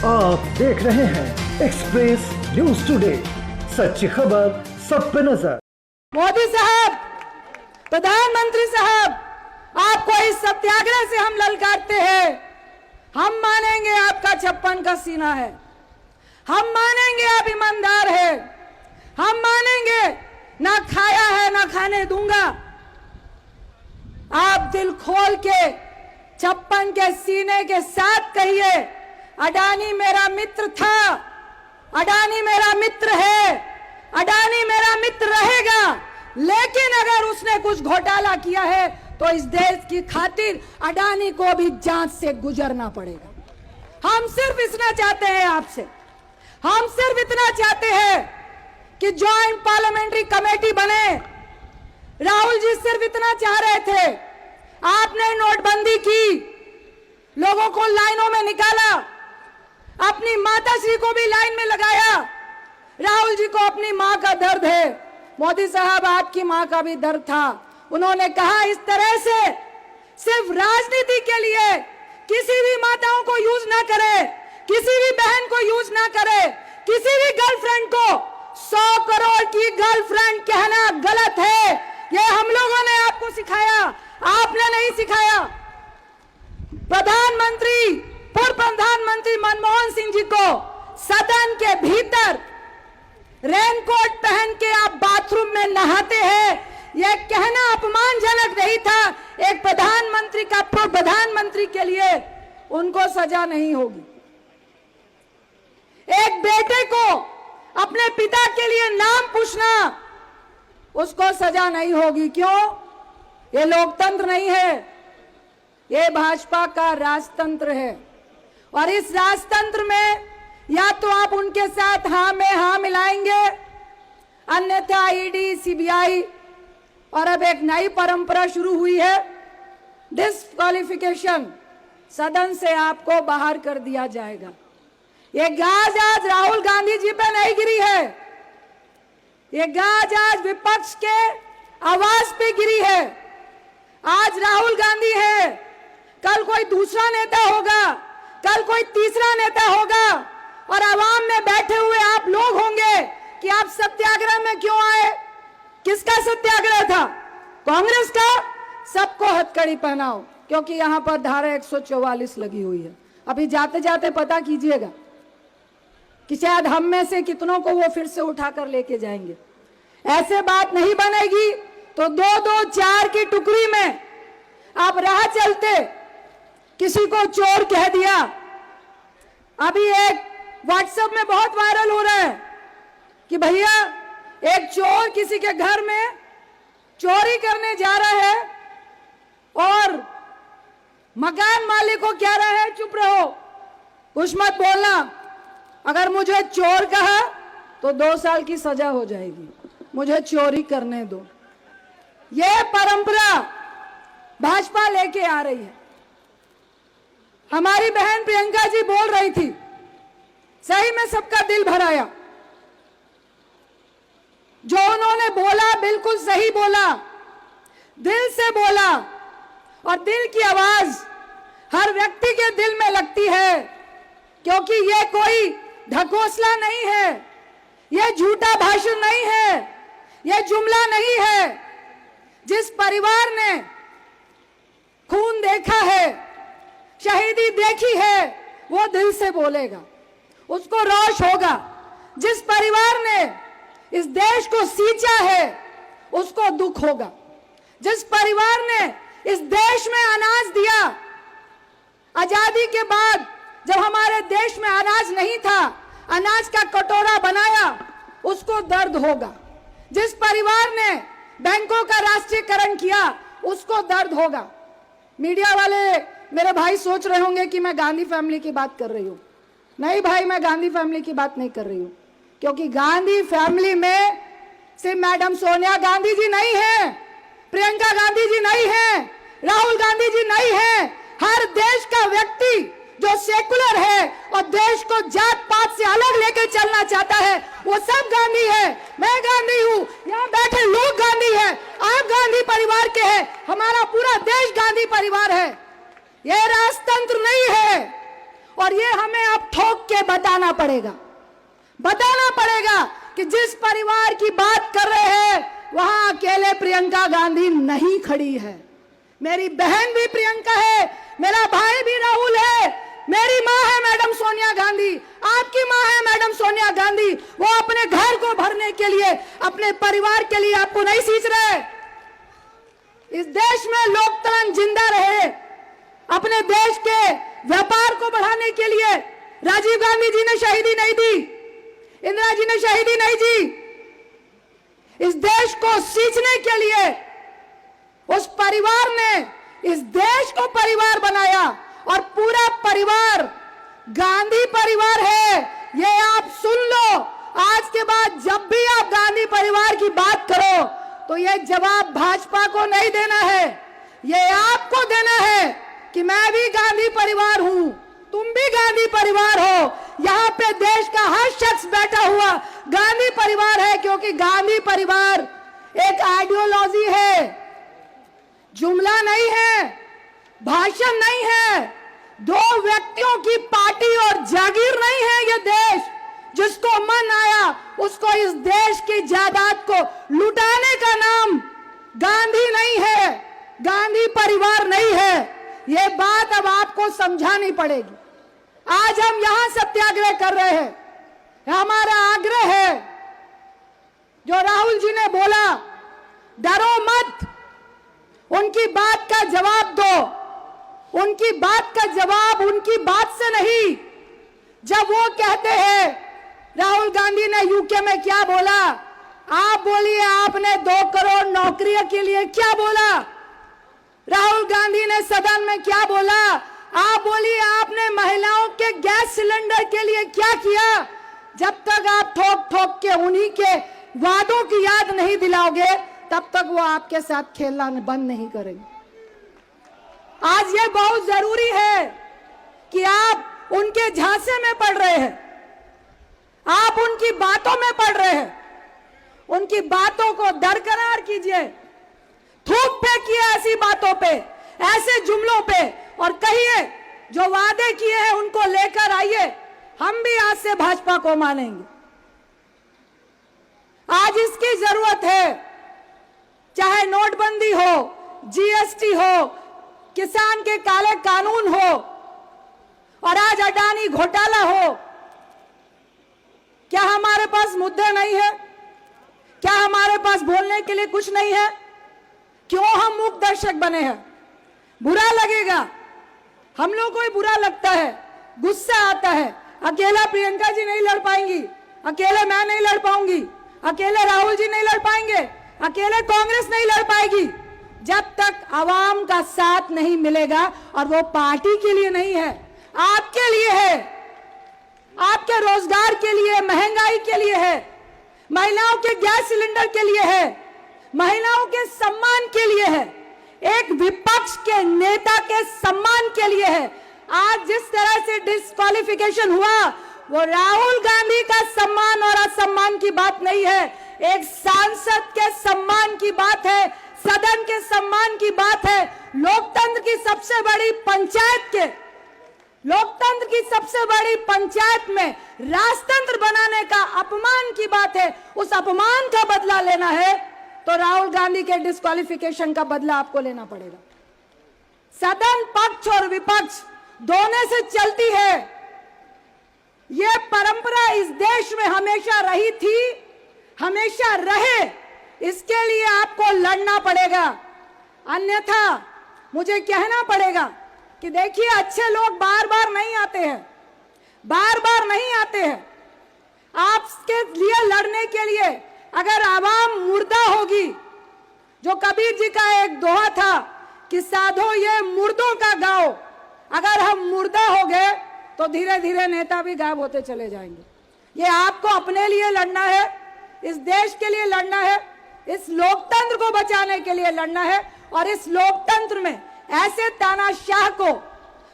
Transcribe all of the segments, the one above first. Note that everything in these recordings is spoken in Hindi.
आप देख रहे हैं एक्सप्रेस न्यूज टुडे, सच्ची खबर सब पे नजर। मोदी साहब, प्रधानमंत्री साहब, आपको इस सत्याग्रह से हम ललकारते हैं। हम मानेंगे आपका 56 का सीना है, हम मानेंगे आप ईमानदार है, हम मानेंगे ना खाया है ना खाने दूंगा। आप दिल खोल के 56 के सीने के साथ कहिए, अडानी मेरा मित्र था, अडानी मेरा मित्र है, अडानी मेरा मित्र रहेगा, लेकिन अगर उसने कुछ घोटाला किया है तो इस देश की खातिर अडानी को भी जांच से गुजरना पड़ेगा। हम सिर्फ इतना चाहते हैं आपसे, हम सिर्फ इतना चाहते हैं कि ज्वाइंट पार्लियामेंट्री कमेटी बने। राहुल जी सिर्फ इतना चाह रहे थे, आपने नोटबंदी की, लोगों को लाइनों में निकाला, अपनी माताश्री को भी लाइन में लगाया। राहुल जी को अपनी मां का दर्द है, मोदी साहब आपकी मां का भी दर्द था। उन्होंने कहा इस तरह से सिर्फ राजनीति के लिए किसी भी माताओं को यूज ना करे, किसी भी बहन को यूज ना करे, किसी भी गर्लफ्रेंड को 100 करोड़ की गर्लफ्रेंड कहना गलत है। ये हम लोगों ने आपको सिखाया, आपने नहीं सिखाया। प्रधानमंत्री, पूर्व प्रधानमंत्री मनमोहन सिंह जी को सदन के भीतर रेनकोट पहन के आप बाथरूम में नहाते हैं, यह कहना अपमानजनक नहीं था। एक प्रधानमंत्री का, पूर्व प्रधानमंत्री के लिए उनको सजा नहीं होगी। एक बेटे को अपने पिता के लिए नाम पूछना, उसको सजा नहीं होगी। क्यों? ये लोकतंत्र नहीं है, ये भाजपा का राजतंत्र है। और इस राजतंत्र में या तो आप उनके साथ हाँ में हाँ मिलाएंगे, अन्यथा ईडी, सीबीआई, और अब एक नई परंपरा शुरू हुई है, डिस्क्वालिफिकेशन, सदन से आपको बाहर कर दिया जाएगा। ये गाज आज राहुल गांधी जी पे नहीं गिरी है, ये गाज आज विपक्ष के आवाज पे गिरी है। आज राहुल गांधी है, कल कोई दूसरा नेता होगा, कल कोई तीसरा नेता होगा, और आवाम में बैठे हुए आप लोग होंगे कि आप सत्याग्रह में क्यों आए। किसका सत्याग्रह था? कांग्रेस का। सबको हथकड़ी पहनाओ, क्योंकि यहां पर धारा 144 लगी हुई है। अभी जाते जाते पता कीजिएगा कि शायद हम में से कितनों को वो फिर से उठाकर लेके जाएंगे। ऐसे बात नहीं बनेगी तो 2-2, 4 की टुकड़ी में आप राह चलते किसी को चोर कह दिया। अभी एक व्हाट्सएप में बहुत वायरल हो रहा है कि भैया एक चोर किसी के घर में चोरी करने जा रहा है और मकान मालिक को कह रहा है चुप रहो, कुछ मत बोलना, अगर मुझे चोर कहा तो 2 साल की सजा हो जाएगी, मुझे चोरी करने दो। यह परंपरा भाजपा लेके आ रही है। हमारी बहन प्रियंका जी बोल रही थी, सही में सबका दिल भराया। जो उन्होंने बोला बिल्कुल सही बोला, दिल से बोला, और दिल की आवाज हर व्यक्ति के दिल में लगती है, क्योंकि यह कोई ढकोसला नहीं है, यह झूठा भाषण नहीं है, यह जुमला नहीं है। जिस परिवार ने खून देखा है, शहीदी देखी है, वो दिल से बोलेगा, उसको रोष होगा। जिस परिवार ने इस देश को सींचा है, उसको दुख होगा। जिस परिवार ने इस देश में अनाज दिया, आजादी के बाद जब हमारे देश में अनाज नहीं था, अनाज का कटोरा बनाया, उसको दर्द होगा। जिस परिवार ने बैंकों का राष्ट्रीयकरण किया, उसको दर्द होगा। मीडिया वाले मेरे भाई सोच रहे होंगे कि मैं गांधी फैमिली की बात कर रही हूं। नहीं भाई, मैं गांधी फैमिली की बात नहीं कर रही हूं, क्योंकि गांधी फैमिली में सिर्फ मैडम सोनिया गांधी जी नहीं है, प्रियंका गांधी जी नहीं है, राहुल गांधी जी नहीं है। हर देश का व्यक्ति जो सेकुलर है और देश को जात पात से अलग लेकर चलना चाहता है, वो सब गांधी है। मैं गांधी हूँ, यहाँ बैठे लोग गांधी है, आप गांधी परिवार के हैं, हमारा पूरा देश गांधी परिवार है। ये राजतंत्र नहीं है, और ये हमें आप ठोक के बताना पड़ेगा कि जिस परिवार की बात कर रहे हैं वहां अकेले प्रियंका गांधी नहीं खड़ी है। मेरी बहन भी प्रियंका है, मेरा भाई भी राहुल है, मेरी माँ है मैडम सोनिया गांधी, आपकी माँ है मैडम सोनिया गांधी। वो अपने घर को भरने के लिए, अपने परिवार के लिए आपको नहीं सींच रहे। इस देश में लोकतंत्र जिंदा रहे, अपने देश के व्यापार को बढ़ाने के लिए राजीव गांधी जी ने शहीदी नहीं दी, इंदिरा जी ने शहीदी नहीं दी। इस देश को सींचने के लिए उस परिवार ने इस देश को परिवार बनाया और पूरा परिवार गांधी परिवार है। ये आप सुन लो, आज के बाद जब भी आप गांधी परिवार की बात करो तो ये जवाब भाजपा को नहीं देना है, ये आपको देना है कि मैं भी गांधी परिवार हूं, तुम भी गांधी परिवार हो। यहाँ पे देश का हर शख्स बैठा हुआ गांधी परिवार है, क्योंकि गांधी परिवार एक आइडियोलॉजी है, जुमला नहीं है, भाषण नहीं है, दो व्यक्तियों की पार्टी और जागीर नहीं है। ये देश जिसको मन आया उसको इस देश की जायदाद को लुटाने का नाम गांधी नहीं है, गांधी परिवार नहीं है। ये बात अब आपको समझानी पड़ेगी। आज हम यहां सत्याग्रह कर रहे हैं, हमारा आग्रह है, जो राहुल जी ने बोला डरो मत, उनकी बात का जवाब दो, उनकी बात का जवाब उनकी बात से नहीं। जब वो कहते हैं, राहुल गांधी ने यूके में क्या बोला, आप बोलिए आपने 2 करोड़ नौकरियों के लिए क्या बोला, राहुल गांधी ने सदन में क्या बोला, आप बोलिए आपने महिलाओं के गैस सिलेंडर के लिए क्या किया। जब तक आप ठोक ठोक के उन्हीं के वादों की याद नहीं दिलाओगे तब तक वो आपके साथ खेलना बंद नहीं करेंगे। आज ये बहुत जरूरी है कि आप उनके झांसे में पड़ रहे हैं, आप उनकी बातों में पड़ रहे हैं, उनकी बातों को दरकिनार कीजिए, थूक फेंकिए ऐसी बातों पे, ऐसे जुमलों पे, और कहिए जो वादे किए हैं उनको लेकर आइए, हम भी आज से भाजपा को मानेंगे। आज इसकी जरूरत है, चाहे नोटबंदी हो, जीएसटी हो, किसान के काले कानून हो, और आज अडानी घोटाला हो। क्या हमारे पास मुद्दे नहीं है? क्या हमारे पास बोलने के लिए कुछ नहीं है? क्यों हम मूक दर्शक बने हैं? बुरा लगेगा, हम लोग को ही बुरा लगता है, गुस्सा आता है। अकेला प्रियंका जी नहीं लड़ पाएंगी, अकेले मैं नहीं लड़ पाऊंगी, अकेले राहुल जी नहीं लड़ पाएंगे, अकेले कांग्रेस नहीं लड़ पाएगी, जब तक आवाम का साथ नहीं मिलेगा। और वो पार्टी के लिए नहीं है, आपके लिए है, आपके रोजगार के लिए, महंगाई के लिए है, महिलाओं के गैस सिलेंडर के लिए है, महिलाओं के सम्मान के लिए है, एक विपक्ष के नेता के सम्मान के लिए है। आज जिस तरह से डिस्क्वालिफिकेशन हुआ वो राहुल गांधी का सम्मान और असम्मान की बात नहीं है, एक सांसद के सम्मान की बात है, सदन के सम्मान की बात है। लोकतंत्र की सबसे बड़ी पंचायत में राजतंत्र बनाने का अपमान की बात है। उस अपमान का बदला लेना है तो राहुल गांधी के डिस्क्वालिफिकेशन का बदला आपको लेना पड़ेगा। सदन पक्ष और विपक्ष दोनों से चलती है, यह परंपरा इस देश में हमेशा रही थी, हमेशा रहे, इसके लिए आपको लड़ना पड़ेगा। अन्यथा मुझे कहना पड़ेगा कि देखिए अच्छे लोग बार बार नहीं आते हैं, बार बार नहीं आते हैं। आपके लिए लड़ने के लिए अगर आवाम मुर्दा होगी, जो कबीर जी का एक दोहा था कि साधो ये मुर्दों का गांव, अगर हम मुर्दा हो गए तो धीरे धीरे नेता भी गायब होते चले जाएंगे। ये आपको अपने लिए लड़ना है, इस देश के लिए लड़ना है, इस लोकतंत्र को बचाने के लिए लड़ना है, और इस लोकतंत्र में ऐसे तानाशाह को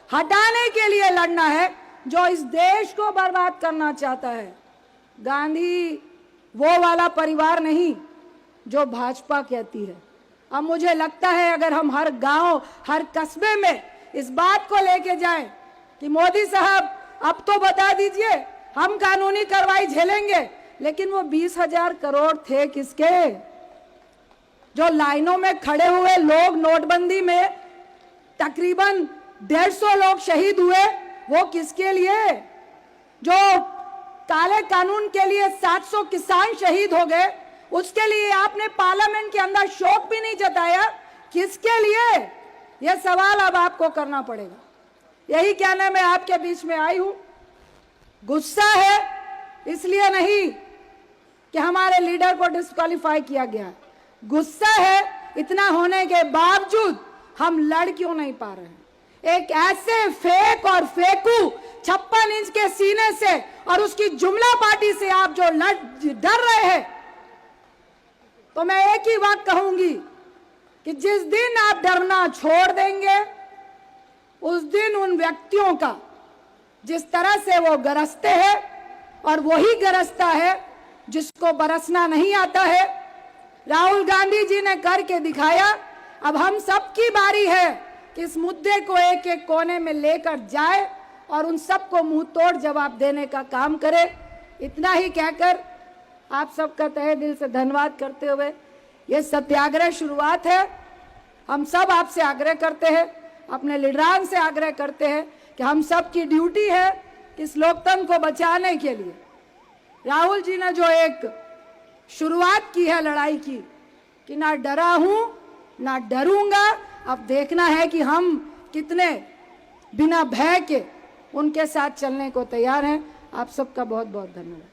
हटाने के लिए लड़ना है जो इस देश को बर्बाद करना चाहता है। गांधी वो वाला परिवार नहीं जो भाजपा कहती है। अब मुझे लगता है अगर हम हर गांव, हर कस्बे में इस बात को लेके जाएं कि मोदी साहब अब तो बता दीजिए हम कानूनी कार्रवाई झेलेंगे, लेकिन वो 20,000 करोड़ थे किसके? जो लाइनों में खड़े हुए लोग, नोटबंदी में तकरीबन 150 लोग शहीद हुए, वो किसके लिए? जो काले कानून के लिए 700 किसान शहीद हो गए, उसके लिए आपने पार्लियामेंट के अंदर शोक भी नहीं जताया, किसके लिए? यह सवाल अब आपको करना पड़ेगा। यही कहने मैं आपके बीच में आई हूं। गुस्सा है इसलिए नहीं कि हमारे लीडर को डिस्क्वालीफाई किया गया, गुस्सा है इतना होने के बावजूद हम लड़ क्यों नहीं पा रहे हैं? एक ऐसे फेक और फेकू 56 इंच के सीने से और उसकी जुमला पार्टी से आप जो डर रहे हैं, तो मैं एक ही बात कहूंगी कि जिस दिन आप डरना छोड़ देंगे, उस दिन उन व्यक्तियों का जिस तरह से वो गरजते हैं, और वही गरजता है जिसको बरसना नहीं आता है। राहुल गांधी जी ने करके दिखाया। अब हम सबकी बारी है कि इस मुद्दे को एक एक कोने में लेकर जाए और उन सबको मुंह तोड़ जवाब देने का काम करे। इतना ही कहकर आप सबका तहे दिल से धन्यवाद करते हुए, ये सत्याग्रह शुरुआत है। हम सब आपसे आग्रह करते हैं, अपने लीडरान से आग्रह करते हैं कि हम सब की ड्यूटी है कि इस लोकतंत्र को बचाने के लिए राहुल जी ने जो एक शुरुआत की है लड़ाई की, कि ना डरा हूं ना डरूंगा, अब देखना है कि हम कितने बिना भय के उनके साथ चलने को तैयार हैं। आप सबका बहुत बहुत धन्यवाद।